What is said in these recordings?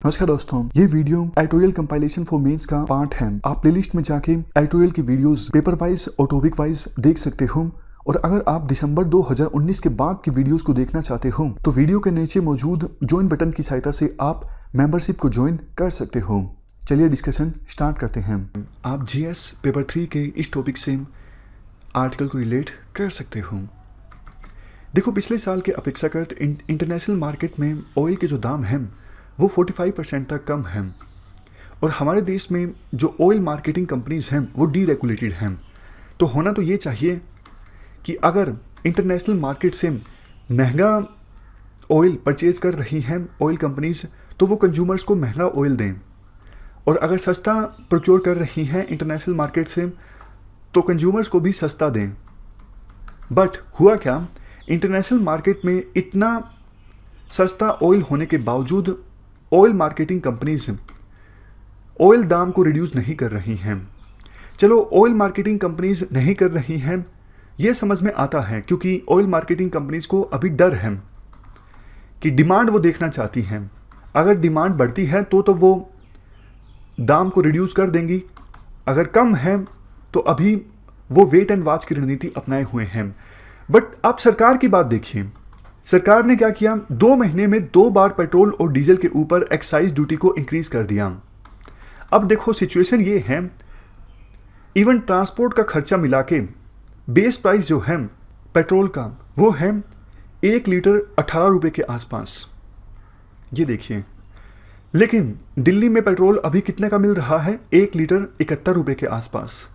नमस्कार दोस्तों, ये video editorial compilation for mains का पार्ट है। आप प्लेलिस्ट में जाके एडिटोरियल की वीडियोस पेपर वाइज और टॉपिक वाइज देख सकते हो। और अगर आप दिसंबर 2019 के बाद की वीडियोस को देखना चाहते हो तो वीडियो के नीचे मौजूद ज्वाइन बटन की सहायता से आप मेंबरशिप को ज्वाइन कर सकते हो। चलिए डिस्कशन स्टार्ट करते हैं। आप जीएस पेपर 3 के इस टॉपिक से आर्टिकल को रिलेट कर सकते हो। देखो, पिछले साल के अपेक्षाकृत इंटरनेशनल मार्केट में ऑयल के जो दाम हैं वो 45% तक कम हैं और हमारे देश में जो ऑयल मार्केटिंग कंपनीज हैं वो डीरेगुलेटेड हैं। तो होना तो ये चाहिए कि अगर इंटरनेशनल मार्केट से महंगा ऑयल परचेज कर रही हैं ऑयल कंपनीज तो वो कंज्यूमर्स को महंगा ऑयल दें, और अगर सस्ता प्रोक्योर कर रही हैं इंटरनेशनल मार्केट से तो कंज्यूमर्स को भी सस्ता दें। बट हुआ क्या, इंटरनेशनल मार्केट में इतना सस्ता ऑयल होने के बावजूद ऑयल मार्केटिंग कंपनीज ऑयल दाम को रिड्यूस नहीं कर रही हैं। चलो, ऑयल मार्केटिंग कंपनीज नहीं कर रही हैं ये समझ में आता है, क्योंकि ऑयल मार्केटिंग कंपनीज को अभी डर है कि डिमांड वो देखना चाहती हैं। अगर डिमांड बढ़ती है तो वो दाम को रिड्यूस कर देंगी, अगर कम है तो अभी वो वेट एंड वॉच की रणनीति अपनाए हुए हैं। बट आप सरकार की बात देखिए, सरकार ने क्या किया, 2 महीने में 2 बार पेट्रोल और डीजल के ऊपर एक्साइज ड्यूटी को इंक्रीज कर दिया। अब देखो, सिचुएशन ये है, इवन ट्रांसपोर्ट का खर्चा मिला के बेस प्राइस जो है पेट्रोल का वो है 1 लीटर 18 रुपये के आसपास। ये देखिए, लेकिन दिल्ली में पेट्रोल अभी कितने का मिल रहा है, 1 लीटर 71 रुपये के आसपास।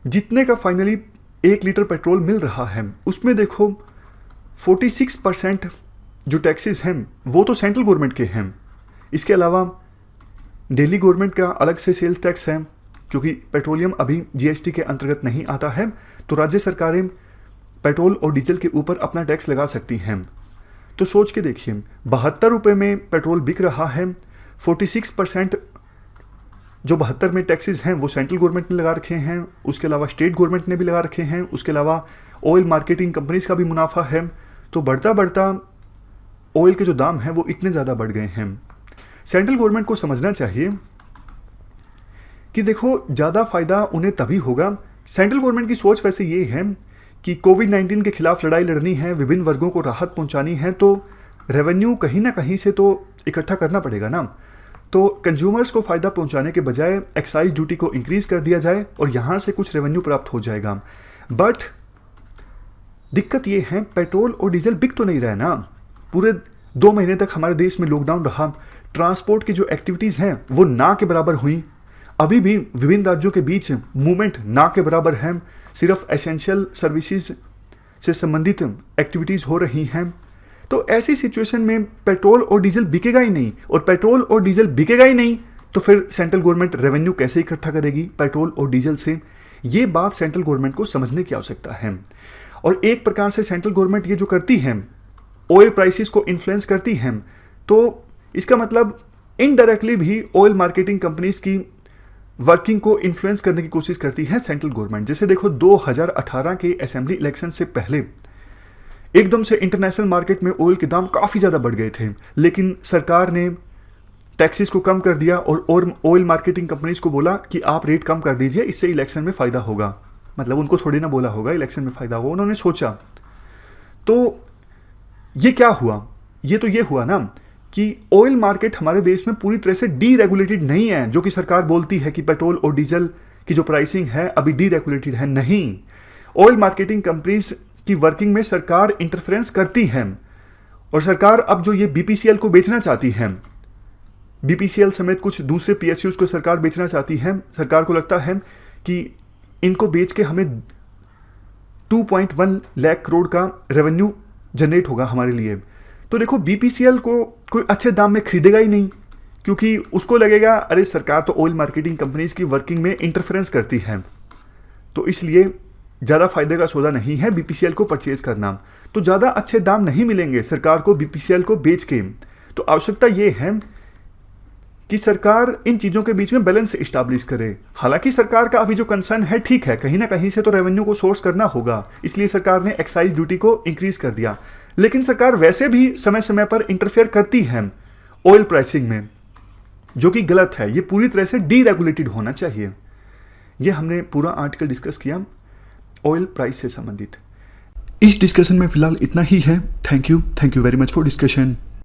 जितने का फाइनली 1 लीटर पेट्रोल मिल रहा है उसमें देखो 46% जो टैक्सेस हैं वो तो सेंट्रल गवर्नमेंट के हैं। इसके अलावा दिल्ली गवर्नमेंट का अलग से सेल्स टैक्स है, क्योंकि पेट्रोलियम अभी जीएसटी के अंतर्गत नहीं आता है, तो राज्य सरकारें पेट्रोल और डीजल के ऊपर अपना टैक्स लगा सकती हैं। तो सोच के देखिए, 72 रुपये में पेट्रोल बिक रहा है, 46% जो 72 में टैक्सेस हैं वो सेंट्रल गवर्नमेंट ने लगा रखे हैं, उसके अलावा स्टेट गवर्नमेंट ने भी लगा रखे हैं, उसके अलावा ऑयल मार्केटिंग कंपनीज का भी मुनाफा है। तो बढ़ता बढ़ता ऑयल के जो दाम हैं वो इतने ज़्यादा बढ़ गए हैं। सेंट्रल गवर्नमेंट को समझना चाहिए कि देखो, ज़्यादा फ़ायदा उन्हें तभी होगा। सेंट्रल गवर्नमेंट की सोच वैसे ये है कि कोविड-19 के खिलाफ लड़ाई लड़नी है, विभिन्न वर्गों को राहत पहुंचानी है, तो रेवेन्यू कहीं ना कहीं से तो इकट्ठा करना पड़ेगा ना। तो कंज्यूमर्स को फ़ायदा पहुंचाने के बजाय एक्साइज ड्यूटी को इंक्रीज़ कर दिया जाए और यहाँ से कुछ रेवेन्यू प्राप्त हो जाएगा। बट दिक्कत ये है, पेट्रोल और डीजल बिक तो नहीं रहा ना। पूरे 2 महीने तक हमारे देश में लॉकडाउन रहा, ट्रांसपोर्ट की जो एक्टिविटीज़ हैं वो ना के बराबर हुई। अभी भी विभिन्न राज्यों के बीच मूवमेंट ना के बराबर है, सिर्फ एसेंशियल सर्विसेज से संबंधित एक्टिविटीज़ हो रही हैं। तो ऐसी सिचुएशन में पेट्रोल और डीजल बिकेगा ही नहीं, और पेट्रोल और डीजल बिकेगा ही नहीं तो फिर सेंट्रल गवर्नमेंट रेवेन्यू कैसे इकट्ठा करेगी पेट्रोल और डीजल से। ये बात सेंट्रल गवर्नमेंट को समझने की आवश्यकता है। और एक प्रकार से सेंट्रल गवर्नमेंट ये जो करती है, ऑयल प्राइसेस को इन्फ्लुएंस करती है, तो इसका मतलब इनडायरेक्टली भी ऑयल मार्केटिंग कंपनीज की वर्किंग को इन्फ्लुएंस करने की कोशिश करती है सेंट्रल गवर्नमेंट। जैसे देखो, 2018 के असेंबली इलेक्शन से पहले एकदम से इंटरनेशनल मार्केट में ऑयल के दाम काफ़ी ज़्यादा बढ़ गए थे, लेकिन सरकार ने टैक्सेस को कम कर दिया और ऑयल मार्केटिंग कंपनीज को बोला कि आप रेट कम कर दीजिए, इससे इलेक्शन में फ़ायदा होगा। मतलब उनको थोड़ी ना बोला होगा इलेक्शन में फ़ायदा होगा, उन्होंने सोचा। तो ये क्या हुआ, ये हुआ ना कि ऑयल मार्केट हमारे देश में पूरी तरह से डीरेगुलेटेड नहीं है, जो कि सरकार बोलती है कि पेट्रोल और डीजल की जो प्राइसिंग है अभी डीरेगुलेटेड है। नहीं, ऑयल मार्केटिंग कंपनीज की वर्किंग में सरकार इंटरफेरेंस करती है, और सरकार अब जो ये बीपीसीएल को बेचना चाहती है, बीपीसीएल समेत कुछ दूसरे पीएसयूज को सरकार बेचना चाहती है। सरकार को लगता है कि इनको बेच के हमें 2.1 लाख करोड़ का रेवेन्यू जनरेट होगा हमारे लिए। तो देखो, बीपीसीएल को कोई अच्छे दाम में खरीदेगा ही नहीं, क्योंकि उसको लगेगा अरे सरकार तो ऑयल मार्केटिंग कंपनीज की वर्किंग में इंटरफेरेंस करती है, तो इसलिए ज़्यादा फायदे का सौदा नहीं है बीपीसीएल को परचेज करना। तो ज़्यादा अच्छे दाम नहीं मिलेंगे सरकार को बीपीसीएल को बेच के। तो आवश्यकता ये है कि सरकार इन चीज़ों के बीच में बैलेंस इस्टाब्लिश करे। हालांकि सरकार का अभी जो कंसर्न है ठीक है, कहीं ना कहीं से तो रेवेन्यू को सोर्स करना होगा, इसलिए सरकार ने एक्साइज ड्यूटी को इंक्रीज कर दिया। लेकिन सरकार वैसे भी समय समय पर इंटरफेयर करती है ऑयल प्राइसिंग में, जो कि गलत है। ये पूरी तरह से डीरेगुलेटेड होना चाहिए। ये हमने पूरा आर्टिकल डिस्कस किया ऑयल प्राइस से संबंधित। इस डिस्कशन में फिलहाल इतना ही है। Thank you very much for discussion.